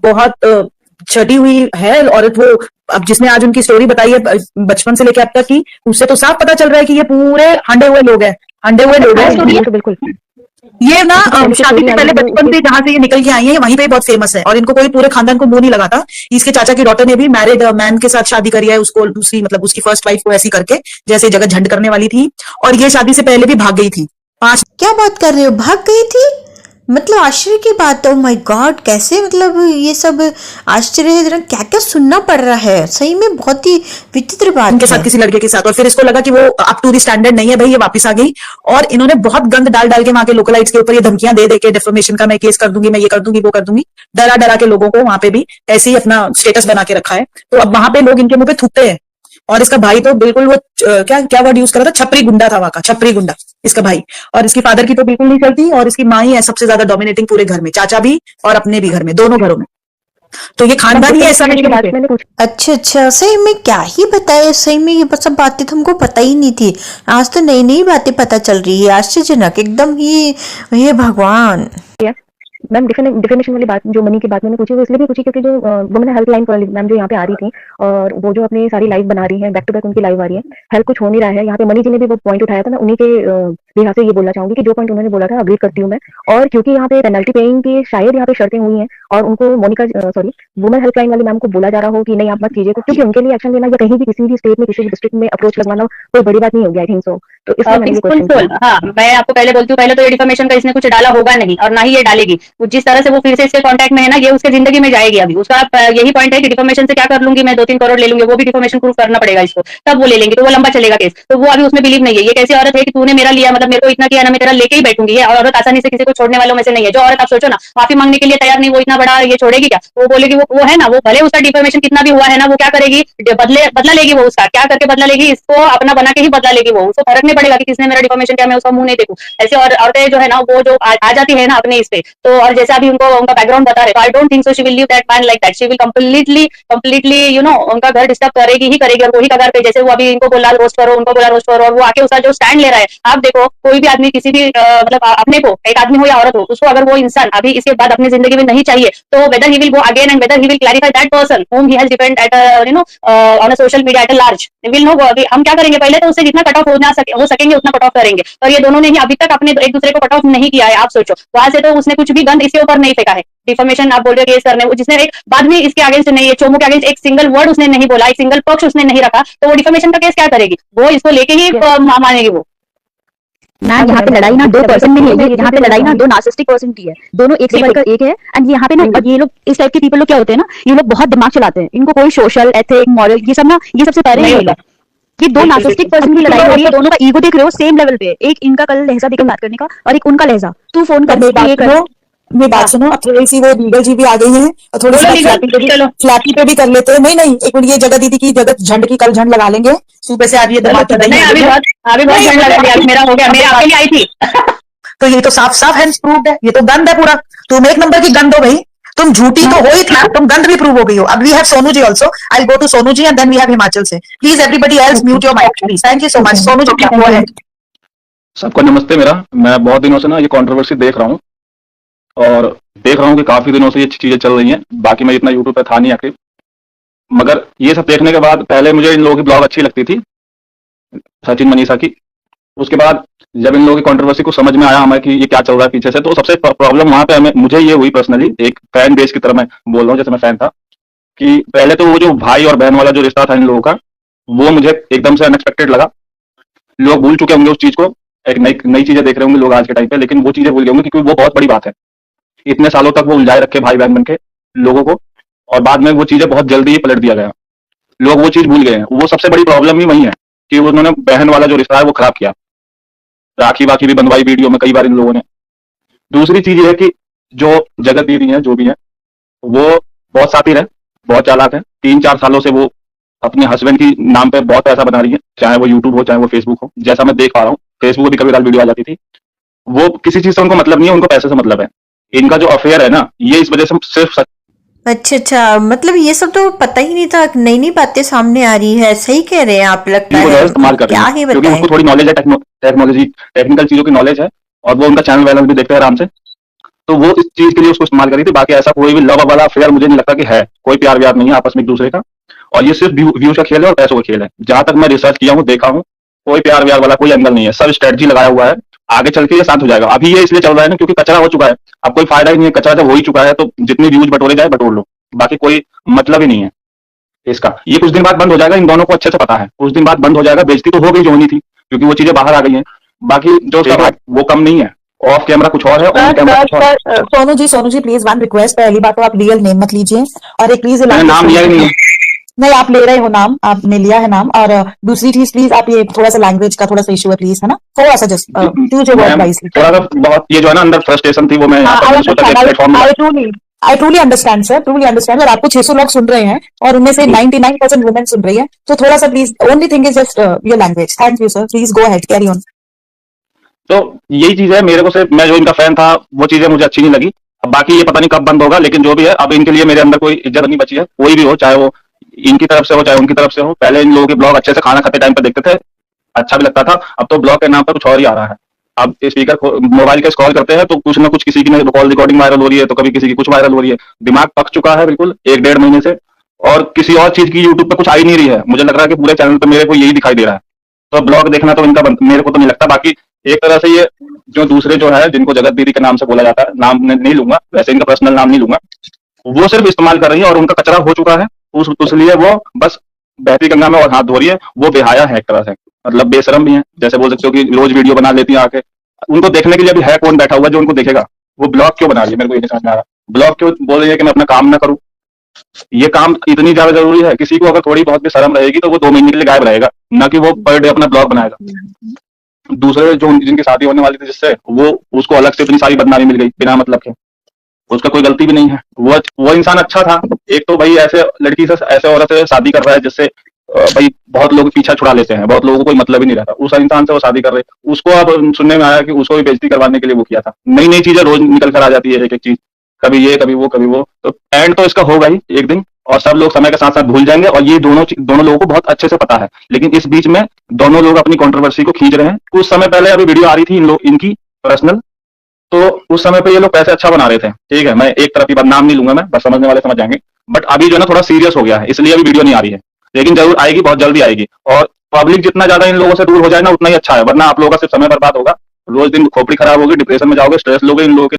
बहुत छटी हुई है औरत वो। अब जिसने आज उनकी स्टोरी बताई है बचपन से लेकर अब तक की, उससे तो साफ पता चल रहा है कि ये पूरे हंडे हुए लोग हैं, हंडे हुए लोग हैं। तो बिल्कुल ये ना शादी से पहले बचपन से जहां से ये निकल के आई है वहीं पे बहुत फेमस है, और इनको कोई पूरे खानदान को मुंह नहीं लगाता। इसके चाचा की डॉटर ने भी मैरिड मैन के साथ शादी करी है, उसको दूसरी मतलब उसकी फर्स्ट वाइफ को ऐसी करके जैसे जगह झंड करने वाली थी, और ये शादी से पहले भी भाग गई थी। 5 क्या बात कर रहे हो, भाग गई थी? मतलब आश्चर्य की बात है। ओ माय गॉड, कैसे मतलब ये सब आश्चर्य है, क्या क्या सुनना पड़ रहा है, सही में बहुत ही विचित्र बात उनके है। साथ किसी लड़के के साथ, और फिर इसको लगा कि वो अप टू द स्टैंडर्ड नहीं है भाई, ये वापस आ गई। और इन्होंने बहुत गंद डाल डाल के वहां के लोकलाइट्स के ऊपर ये धमकियां दे दे के डिफेमेशन का मैं केस कर दूंगी, मैं ये कर दूंगी वो कर दूंगी, डरा डरा के लोगों को वहां पे भी ऐसे ही अपना स्टेटस बना के रखा है। तो अब वहां पे लोग इनके मुंह पे थूकते हैं। और इसका भाई तो बिल्कुल वो क्या क्या वर्ड यूज कर रहा था, छपरी गुंडा था वहां का, छपरी गुंडा इसका भाई। और इसकी फादर की तो बिल्कुल नहीं चलती, और इसकी माँ ही है सबसे ज्यादा डोमिनेटिंग पूरे घर में, चाचा भी और अपने भी घर में, दोनों घरों में। तो ये खानदान ही ऐसा है। अच्छा अच्छा, सही में क्या ही बताए, सही में ये सब बातें तो हमको पता ही नहीं थी। आज तो नई नई बातें पता चल रही है, आश्चर्यजनक एकदम ही। हे भगवान। मैम डिफेमेशन वाली बात, जो मनी की बात मैंने पूछी वो इसलिए भी पूछी क्योंकि जो वुमेन हेल्पलाइन मैम जो यहाँ पे आ रही थी, और वो जो अपनी सारी लाइव बना रही है, बैक टू बैक उनकी लाइव आ रही है, हेल्प कुछ हो नहीं रहा है। यहाँ पे मनी जी ने भी वो पॉइंट उठाया था, मैं उन्हीं के लिहाज से ये बोलना चाहूंगी कि जो पॉइंट उन्होंने बोला था अग्री करती हूँ मैं। और क्योंकि यहाँ पे पेनल्टी पेइंग की शायद यहाँ पे शर्तें हुई हैं, और उनको मोनिका वुमेन हेल्पलाइन वाली मैम को बोला जा रहा हो कि नहीं आप मत कीजिए, क्योंकि उनके लिए एक्शन लेना या कहीं भी किसी भी स्टेट में किसी भी डिस्ट्रिक्ट में अप्रोच लगवाना कोई बड़ी बात नहीं होगी, आई थिंक सो। तो इसलिए मैंने ये क्वेश्चन किया। हाँ, मैं आपको पहले बोलती हूँ, पहले तो ये डिफेमेशन का इसने कुछ डाला होगा नहीं, और ना ही ये डालेगी। जिस तरह से वो फिर से इसके कांटेक्ट में है ना, ये उसके जिंदगी में जाएगी अभी। उसका यही पॉइंट है कि डिफेमेशन से क्या कर लूंगी मैं, 2-3 करोड़ ले लूंगी, वो भी डिफेमेशन प्रूफ करना पड़ेगा इसको, तब वो ले लेंगे, तो वो लंबा चलेगा केस। तो वो अभी उसमें बिलीव नहीं है। ये कैसी औरत है कि तूने मेरा लिया, मतलब मेरे को इतना किया ना, मैं तेरा लेके ही बैठूंगी। ये औरत आसानी से किसी को छोड़ने वालों में से नहीं है। जो औरत आप सोचो ना, माफी मांगने के लिए तैयार नहीं, वो इतना बड़ा ये छोड़ेगी क्या? वो बोलेगी वो है ना, वो भले उसका डिफेमेशन कितना भी हुआ है ना, वो क्या करेगी, बदला लेगी। वो उसका क्या करके बदला लेगी, इसको अपना बना के ही बदला लेगी। वो उसको फर्क नहीं पड़ेगा कि किसने मेरा डिफेमेशन किया, मैं उसका मुंह नहीं देखूं। ऐसे और औरतें जो है ना, वो जो आ जाती है ना अपने इस पे, तो और जैसा अभी उनको उनका बैकग्राउंड बता रहे, तो I don't think so she will leave that man like that. She will completely you know उनका घर डिस्टर्ब करेगी ही करेगी। और वही कगार पे, जैसे वो अभी इनको बोला रोस्ट करो, उनको बोला रोस्ट करो, और वो आके उसका जो स्टैंड ले रहा है। आप देखो, कोई भी आदमी किसी भी मतलब अपने को, एक आदमी हो या औरत हो, उसको अगर वो इंसान अभी इसके बाद अपनी जिंदगी में नहीं चाहिए, तो weather he will go again and weather he will clarify that person whom he has depend at you know on a social media at a large, will know। हम क्या करेंगे, पहले तो उससे जितना कट ऑफ हो सकेंगे उतना कट ऑफ करेंगे। और ये दोनों ने ही अभी तक अपने एक दूसरे को कट ऑफ नहीं किया है। आप सोचो, वहां से तो उसने कुछ भी गंद इसके ऊपर नहीं फेंका है। डिफेमेशन आप बोल रहे हो केस करने, जिसने एक बाद में इसके अगेंस्ट नहीं है, चोमू के अगेंस्ट एक सिंगल वर्ड उसने नहीं बोला, एक सिंगल पक्ष उसने नहीं रखा, तो वो डिफेमेशन का केस क्या करेगी? वो इसको लेके ही मानेगी वो। मैम यहाँ पे लड़ाई ना 2 पर्सन में नहीं है, यहाँ पे लड़ाई ना 2 नार्सिसिस्टिक पर्सन की है। दोनों एक से बढ़कर एक है। एंड यहाँ पे ना ये लोग इस टाइप के पीपल लोग क्या होते हैं ना, ये लोग बहुत दिमाग चलाते हैं। इनको कोई सोशल एथिक मॉरल ये सब ना, ये सबसे पहले नहीं होगा। ये 2 नार्सिसिस्टिक पर्सन की लड़ाई हो रही है, दोनों का ईगो देख रहे हो सेम लेवल पे। एक इनका कल लहजा देकर बात करने का, और एक उनका लहजा, तू फोन कर ये बात सुनो, अब थोड़ी सी वो लीगल जी भी आ गई है, और थोड़ी सी फ्लैपी पे भी कर लेते हैं। नहीं एक मिनट, ये जगह दीदी की जगत झंड की कल झंड लगा लेंगे, सुबह से आज ये नहीं, अभी बहुत झंड लगा दिया, मेरा हो गया, मेरे आपके लिए आई थी। तो ये तो साफ साफ है प्रूव्ड है, ये तो गंद है पूरा। तुम एक नंबर की गंद हो भाई, तुम झूठी तो हो ही था, तुम गंद भी प्रूव हो गई हो। अब we have Sonu ji also, I go to Sonu ji and then we have Himachal से। Please everybody else mute your mic please. Thank you so much. Sonu ji क्या हुआ है? सबको नमस्ते। मैं बहुत दिनों से ना ये कंट्रोवर्सी देख रहा हूँ, और देख रहा हूँ कि काफी दिनों से ये चीजें चल रही हैं। बाकी मैं इतना यूट्यूब पे था नहीं एक्टिव, मगर ये सब देखने के बाद पहले मुझे इन लोगों की ब्लॉग अच्छी लगती थी, सचिन मनीषा की। उसके बाद जब इन लोगों की कंट्रोवर्सी को समझ में आया हमें कि ये क्या चल रहा है पीछे से, तो सबसे प्रॉब्लम वहां पे मुझे ये हुई पर्सनली, एक फैन बेस की तरह मैं बोल रहा हूँ, जैसे मैं फैन था, कि पहले तो वो जो भाई और बहन वाला जो रिश्ता था इन लोगों का, वो मुझे एकदम से अनएक्सपेक्टेड लगा। लोग भूल चुके होंगे उस चीज को, एक नई चीजें देख रहे होंगे लोग आज के टाइम पे, लेकिन वो चीजें भूल गए होंगे क्योंकि वो बहुत बड़ी बात है। इतने सालों तक वो उलझाए रखे भाई बहन बन के लोगों को, और बाद में वो चीजें बहुत जल्दी ही पलट दिया गया। लोग वो चीज भूल गए हैं। वो सबसे बड़ी प्रॉब्लम ही वही है कि उन्होंने बहन वाला जो रिश्ता है वो खराब किया। राखी वाखी भी बंधवाई वीडियो में कई बार इन लोगों ने। दूसरी चीज ये है कि जो जगत दीदी है, जो भी है, वो बहुत सातिर है, बहुत चालाक है। 3-4 सालों से वो अपने हस्बैंड की नाम पे बहुत पैसा बना रही है, चाहे वो यूट्यूब हो चाहे वो फेसबुक हो। जैसा मैं देख पा रहा हूँ, फेसबुक भी कभी वीडियो आ जाती थी। वो किसी चीज से उनको मतलब नहीं है, उनको पैसे से मतलब है। इनका जो अफेयर है ना, ये इस वजह से सिर्फ अच्छा, मतलब ये सब तो पता ही नहीं था, नई नई बातें सामने आ रही है। सही कह रहे हैं आप, लगता है इस्तेमाल कर क्या ही क्योंकि उनको थोड़ी नॉलेज है, टेक्निकल चीजों की नॉलेज है, और वो उनका चैनल वैनल भी देखते हैं आराम से। तो वो इस चीज के लिए उसको इस्तेमाल करी थी। बाकी ऐसा कोई भी लव वाला अफेयर मुझे नहीं लगता कि है, कोई प्यार व्यार नहीं है आपस में एक दूसरे का, और ये सिर्फ व्यूज का खेल है और पैसों का खेल है। जहां तक मैं रिसर्च किया हूँ, देखा हूँ, कोई प्यार व्यार वाला कोई एंगल नहीं है, सब स्ट्रेटजी लगाया हुआ है। आगे चल के ये शांत हो जाएगा। अभी ये इसलिए चल रहा है ना क्योंकि कचरा हो चुका है, अब कोई फायदा ही नहीं है, कचरा जब हो ही चुका है तो जितनी व्यूज बटोरे जाए बटोर लो, बाकी कोई मतलब ही नहीं है इसका। ये कुछ दिन बाद बंद हो जाएगा, इन दोनों को अच्छे से पता है, कुछ दिन बाद बंद हो जाएगा। बेइज्जती तो हो गई जो होनी थी क्योंकि वो चीजें बाहर आ गई हैं, बाकी जो उसका वो कम नहीं है। ऑफ कैमरा कुछ और है, ऑन कैमरा कुछ और है। Sonu ji please one request, पहली बात तो आप रियल नेम मत लीजिए, और एक प्लीज मैंने नाम लिया ही नहीं है। नहीं, आप ले रहे हो नाम, आपने लिया है नाम। और दूसरी चीज प्लीज, आप ये थोड़ा सा लैंग्वेज का थोड़ा सा इशू है प्लीज, है ना, थोड़ा सा just use your word wisely. थोड़ा सा बहुत ये जो है ना अंदर फ्रस्ट्रेशन थी वो मैं यहाँ पर सोचा कि platform I truly understand sir, truly understand. और आपको 600 लोग सुन रहे हैं और उनमें से 99% वुमेन सुन रही है, तो थोड़ा सा please, only thing is just your language. Thank you sir, please go ahead, carry on. तो यही चीज है, मेरे को सिर्फ, मैं जो इनका फैन था वो चीजें मुझे अच्छी नहीं लगी। अब बाकी ये पता नहीं कब बंद होगा, लेकिन जो भी है अब इनके लिए मेरे अंदर कोई इज्जत नहीं बची है, कोई भी हो, चाहे वो इनकी तरफ से हो चाहे उनकी तरफ से हो। पहले इन लोगों के ब्लॉग अच्छे से खाना खाते टाइम पर देखते थे, अच्छा भी लगता था, अब तो ब्लॉग के नाम पर कुछ और ही आ रहा है। अब स्पीकर मोबाइल के स्क्रॉल करते हैं तो कुछ ना कुछ किसी की कॉल रिकॉर्डिंग वायरल हो रही है, तो कभी किसी की कुछ वायरल हो रही है। दिमाग पक चुका है बिल्कुल 1-1.5 महीने से, और किसी और चीज की यूट्यूब पे कुछ आ ही नहीं रही है। मुझे लग रहा है कि पूरे चैनल पे मेरे को यही दिखाई दे रहा है, तो ब्लॉग देखना तो इनका मेरे को तो नहीं लगता। बाकी एक तरह से ये जो दूसरे जो है जिनको जगत दीदी के नाम से बोला जाता है, नाम नहीं लूंगा वैसे, इनका पर्सनल नाम नहीं लूंगा, वो सिर्फ इस्तेमाल कर रही है और उनका कचरा हो चुका है, उसलिए वो बस बहती गंगा में और हाथ धो रही है। वो बेहाया है एक तरह से, मतलब बेशरम भी है, जैसे बोल सकते हो कि रोज वीडियो बना लेती है आके। उनको देखने के लिए अभी है कौन बैठा हुआ जो उनको देखेगा? वो ब्लॉग क्यों बना रही है, मेरे को ये नहीं समझ में आ रहा। ब्लॉग क्यों बोल रही है कि मैं अपना काम ना करूं? ये काम इतनी ज्यादा जरूरी है? किसी को अगर थोड़ी बहुत भी शर्म रहेगी तो वो 2 महीने के लिए गायब रहेगा, ना कि वो पर डे अपना ब्लॉग बनाएगा। दूसरे जो जिनकी शादी होने वाली थी जिससे, वो उसको अलग से इतनी सारी बदनामी मिल गई बिना मतलब के, उसका कोई गलती भी नहीं है। वो इंसान अच्छा था। एक तो भाई ऐसे लड़की से, ऐसे औरत से शादी कर रहा है जिससे भाई बहुत लोग पीछा छुड़ा लेते हैं, बहुत लोगों को कोई मतलब ही नहीं रहता। उस इंसान से वो शादी कर रहे, उसको अब सुनने में आया कि उसको भी बेइज्जती करवाने के लिए वो किया था। नई नई चीजें रोज निकल कर आ जाती है, एक एक चीज, कभी ये कभी वो कभी वो, तो एंड तो इसका होगा ही एक दिन, और सब लोग समय के साथ साथ भूल जाएंगे। और ये दोनों लोगों को बहुत अच्छे से पता है, लेकिन इस बीच में दोनों लोग अपनी कंट्रोवर्सी को खींच रहे हैं। कुछ समय पहले अभी वीडियो आ रही थी इनकी पर्सनल, तो उस समय पे ये लोग पैसे अच्छा बना रहे थे, ठीक है, मैं एक तरफ की बात, नाम नहीं लूंगा मैं, बस समझने वाले समझ जाएंगे। बट अभी जो है ना थोड़ा सीरियस हो गया है, इसलिए अभी वीडियो नहीं आ रही है, लेकिन जरूर आएगी, बहुत जल्दी आएगी। और पब्लिक जितना ज्यादा इन लोगों से दूर हो जाए ना उतना ही अच्छा है, वरना आप लोगों का सिर्फ समय बर्बाद होगा। रोज दिन खोपड़ी खराब होगी, डिप्रेशन में जाओगे, स्ट्रेस लोगे इन लोगों के